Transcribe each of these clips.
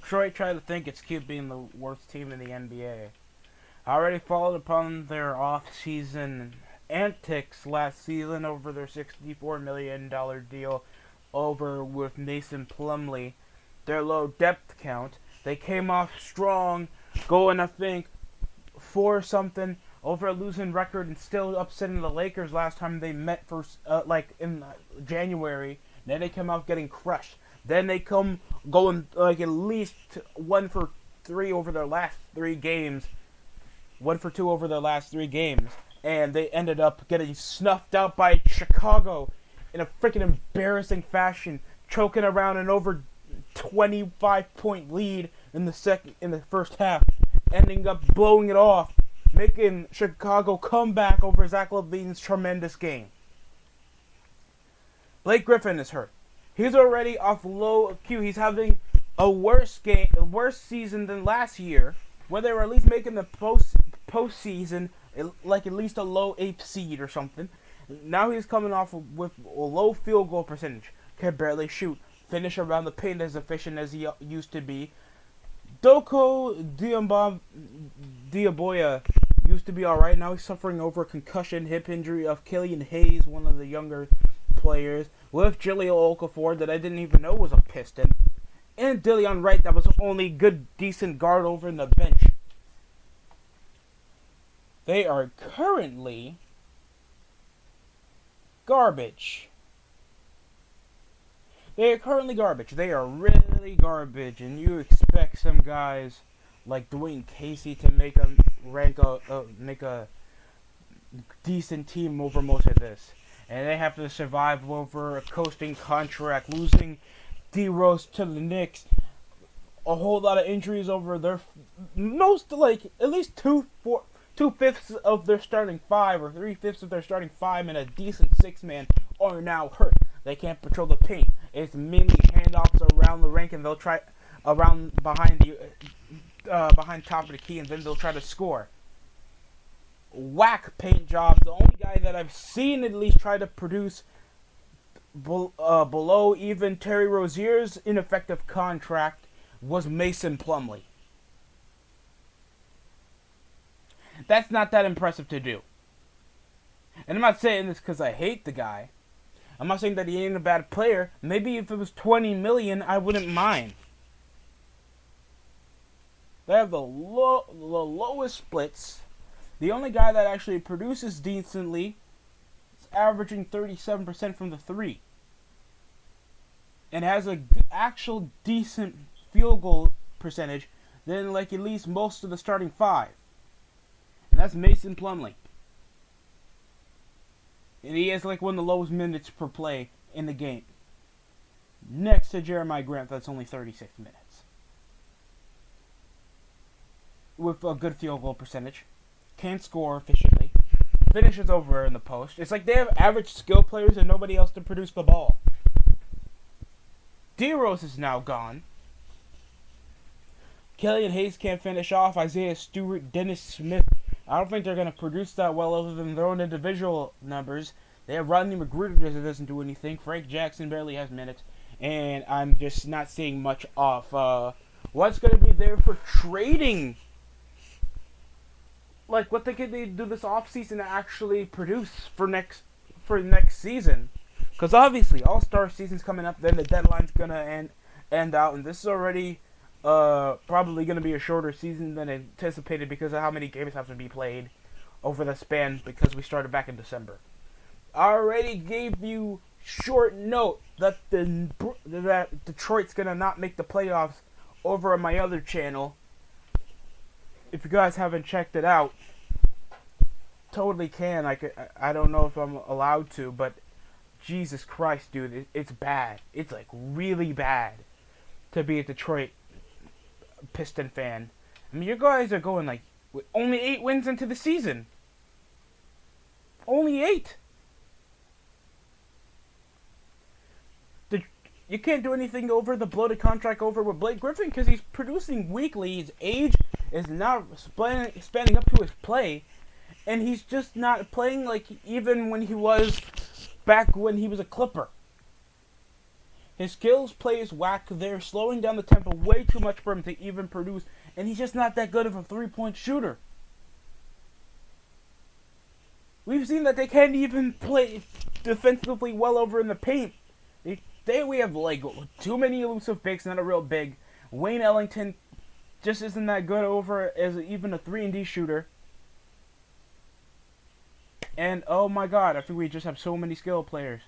Detroit try to think it's cute being the worst team in the NBA. I already followed upon their off-season antics last season over their $64 million deal over with Mason Plumlee. Their low depth count. They came off strong, going I think 4-something over a losing record and still upsetting the Lakers last time they met for in January. Then they come out getting crushed. Then they come going like at least 1 for 3 over their last 3 games. 1 for 2 over their last 3 games. And they ended up getting snuffed out by Chicago in a freaking embarrassing fashion, choking around an over 25-point lead in the first half, ending up blowing it off, making Chicago come back over Zach LaVine's tremendous game. Blake Griffin is hurt. He's already off low Q. He's having a worse season than last year, where they were at least making the postseason like at least a low 8th seed or something. Now he's coming off with a low field goal percentage. Can barely shoot. Finish around the paint as efficient as he used to be. Doko Diaboya used to be alright. Now he's suffering over a concussion, hip injury of Killian Hayes, one of the younger players, with Jahlil Okafor that I didn't even know was a Piston, and Dillion Wright that was only good, decent guard over in the bench. They are currently garbage. They are currently garbage. They are really garbage, and you expect some guys like Dwayne Casey to make a decent team over most of this, and they have to survive over a coasting contract, losing D-Rose to the Knicks, a whole lot of injuries over their at least 2/5 of their starting 5 or 3/5 of their starting 5 and a decent 6-man are now hurt. They can't patrol the paint. It's mainly handoffs around the rank, and they'll try around behind top of the key, and then they'll try to score. Whack paint jobs. The only guy that I've seen at least try to produce below even Terry Rozier's ineffective contract was Mason Plumlee. That's not that impressive to do. And I'm not saying this because I hate the guy. I'm not saying that he ain't a bad player. Maybe if it was $20 million, I wouldn't mind. They have the lowest splits. The only guy that actually produces decently is averaging 37% from the 3. And has an actual decent field goal percentage than like at least most of the starting 5. And that's Mason Plumlee. And he has like one of the lowest minutes per play in the game. Next to Jeremiah Grant, that's only 36 minutes. With a good field goal percentage. Can't score efficiently. Finishes over in the post. It's like they have average skill players and nobody else to produce the ball. D-Rose is now gone. Killian Hayes can't finish off. Isaiah Stewart, Dennis Smith. I don't think they're going to produce that well other than their own individual numbers. They have Rodney McGruder that doesn't do anything. Frank Jackson barely has minutes. And I'm just not seeing much of what's going to be there for trading. Like, what they could do this offseason to actually produce for next season. Because obviously, All-Star season's coming up. Then the deadline's going to end out. And this is already probably going to be a shorter season than anticipated because of how many games have to be played over the span because we started back in December. I already gave you short note that that Detroit's going to not make the playoffs over on my other channel. If you guys haven't checked it out, totally can. I don't know if I'm allowed to, but Jesus Christ, dude, it's bad. It's like really bad to be a Detroit Piston fan. I mean, you guys are going like with only 8 wins into the season. Only 8. You can't do anything over the bloated contract over with Blake Griffin because he's producing weekly. His age is not spanning up to his play, and he's just not playing like even when he was back when he was a Clipper. His skills play is whack. They're slowing down the tempo way too much for him to even produce, and he's just not that good of a three-point shooter. We've seen that they can't even play defensively well over in the paint. We have like too many elusive bigs, not a real big. Wayne Ellington just isn't that good over as even a 3-and-D shooter. And oh my god, I think we just have so many skill players.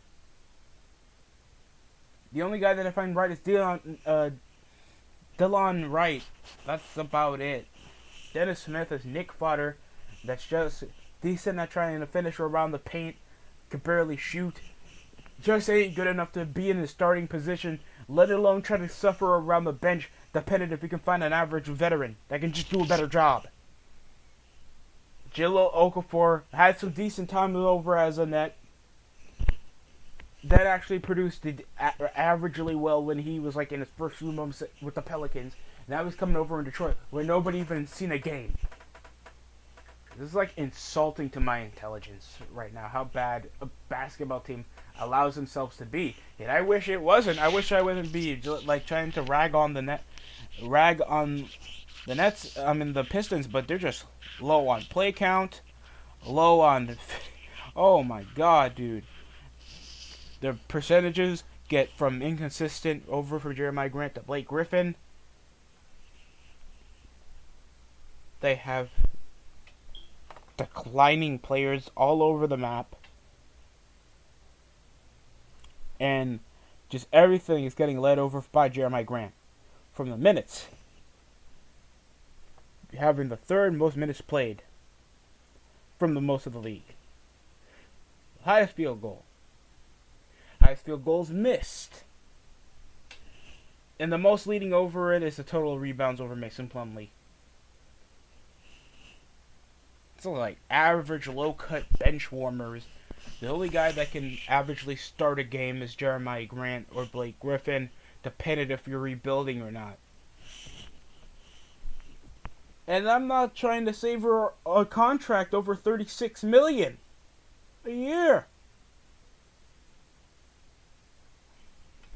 The only guy that I find right is Dillon Wright. That's about it. Dennis Smith is Nick fodder. That's just decent at trying to finish around the paint. Can barely shoot. Just ain't good enough to be in the starting position, let alone try to suffer around the bench, dependent if we can find an average veteran that can just do a better job. Jahlil Okafor had some decent time over as a net. That actually produced averagely well when he was like in his first few months with the Pelicans. Now he's coming over in Detroit where nobody even seen a game. This is like insulting to my intelligence right now, how bad a basketball team allows themselves to be. And I wish it wasn't. I wish I wouldn't be like trying to rag on the Nets. I mean the Pistons, but they're just low on play count, low on. Oh my god, dude. The percentages get from inconsistent over for Jeremiah Grant to Blake Griffin. They have declining players all over the map. And just everything is getting led over by Jeremiah Grant. From the minutes, having the third most minutes played from the most of the league. Highest field goal. Highest field goals missed. And the most leading over it is the total rebounds over Mason Plumlee. So like average low-cut bench warmers. The only guy that can averagely start a game is Jeremiah Grant or Blake Griffin, depending if you're rebuilding or not. And I'm not trying to savor a contract over $36 million a year.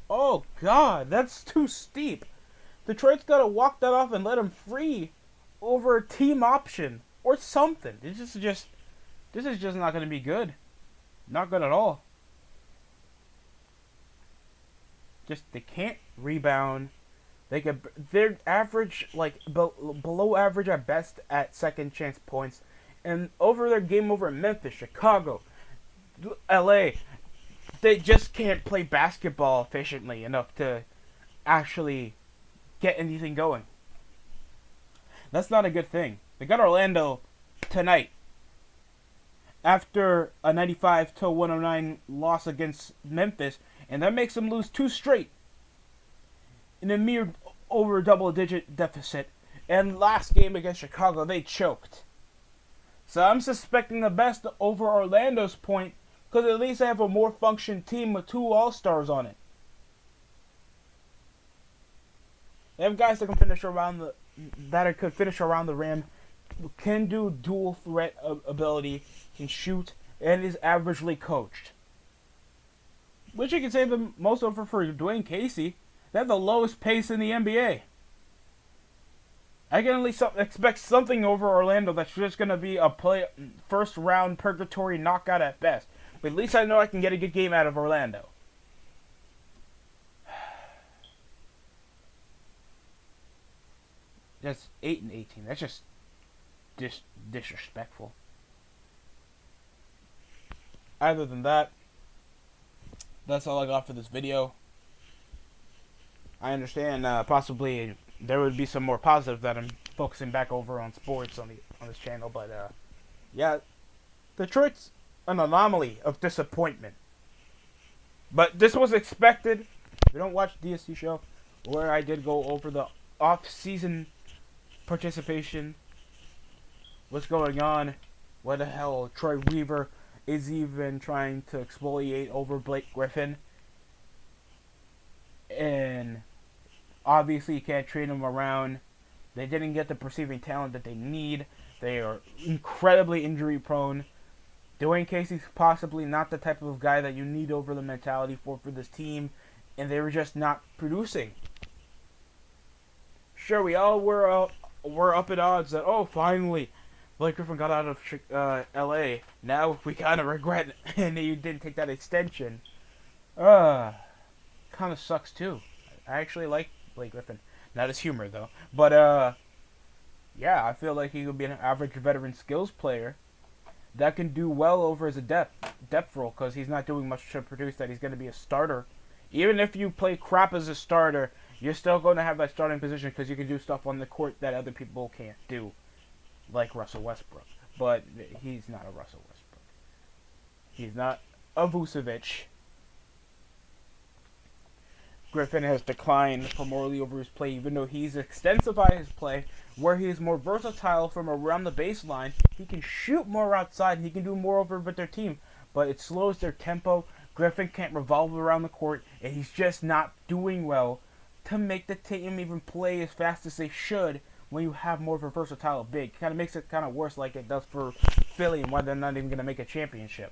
Oh God, that's too steep. Detroit's got to walk that off and let him free over a team option or something. This is just not going to be good. Not good at all. Just they can't rebound. They're average, like below average at best at second chance points, and over their game over in Memphis, Chicago, L.A. They just can't play basketball efficiently enough to actually get anything going. That's not a good thing. They got Orlando tonight after a 95-109 loss against Memphis, and that makes them lose 2 straight in a mere over double-digit deficit. And last game against Chicago, they choked. So I'm suspecting the best over Orlando's point, because at least they have a more functioning team with 2 All-Stars on it. They have guys that can finish around the rim, can do dual threat ability, can shoot, and is averagely coached. Which you can say the most over for Dwayne Casey. They have the lowest pace in the NBA. I can at least expect something over Orlando that's just going to be a first round purgatory knockout at best. But at least I know I can get a good game out of Orlando. That's 8-18. That's just disrespectful. Other than that, that's all I got for this video. I understand possibly there would be some more positive that I'm focusing back over on sports on this channel, but yeah, Detroit's an anomaly of disappointment. But this was expected. If you don't watch the DSC show, where I did go over the off-season participation, what's going on, what the hell Troy Weaver is even trying to exfoliate over Blake Griffin, and obviously you can't trade them around. They didn't get the perceiving talent that they need. They are incredibly injury prone. Dwayne Casey's possibly not the type of guy that you need over the mentality for this team. and they were just not producing. Sure, we all were up at odds that, oh, finally Blake Griffin got out of L.A. Now we kind of regret it, and you didn't take that extension. Kind of sucks too. I actually like Blake Griffin. Not his humor though. But yeah, I feel like he could be an average veteran skills player that can do well over as a depth role, because he's not doing much to produce that he's going to be a starter. Even if you play crap as a starter, you're still going to have that starting position because you can do stuff on the court that other people can't do, like Russell Westbrook. But he's not a Russell Westbrook. He's not a Vucevic. Griffin has declined primarily over his play, even though he's extensified his play, where he is more versatile from around the baseline. He can shoot more outside, and he can do more over with their team, but it slows their tempo. Griffin can't revolve around the court, and he's just not doing well to make the team even play as fast as they should when you have more of a versatile big. It kind of makes it kind of worse like it does for Philly and why they're not even going to make a championship.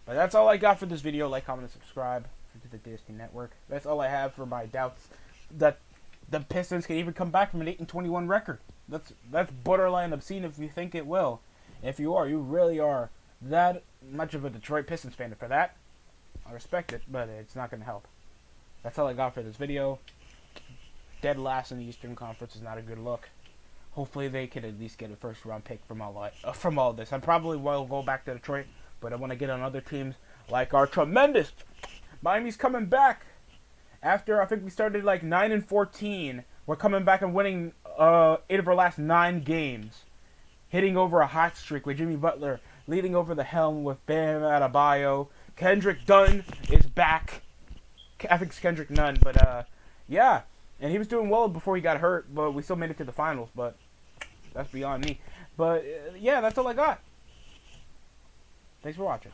But that's all I got for this video. Like, comment, and subscribe to the Disney Network. That's all I have for my doubts that the Pistons can even come back from an 8-21 record. That's borderline obscene if you think it will. If you are, you really are that much of a Detroit Pistons fan. For that, I respect it, but it's not going to help. That's all I got for this video. Dead last in the Eastern Conference is not a good look. Hopefully they can at least get a first-round pick from all this. I probably will go back to Detroit, but I want to get on other teams like our tremendous Miami's coming back. After I think we started like 9-14, we're coming back and winning 8 of our last 9 games, hitting over a hot streak with Jimmy Butler leading over the helm with Bam Adebayo. Kendrick Dunn is back. I think it's Kendrick Nunn, but yeah, and he was doing well before he got hurt, but we still made it to the finals. But that's beyond me. But yeah, that's all I got. Thanks for watching.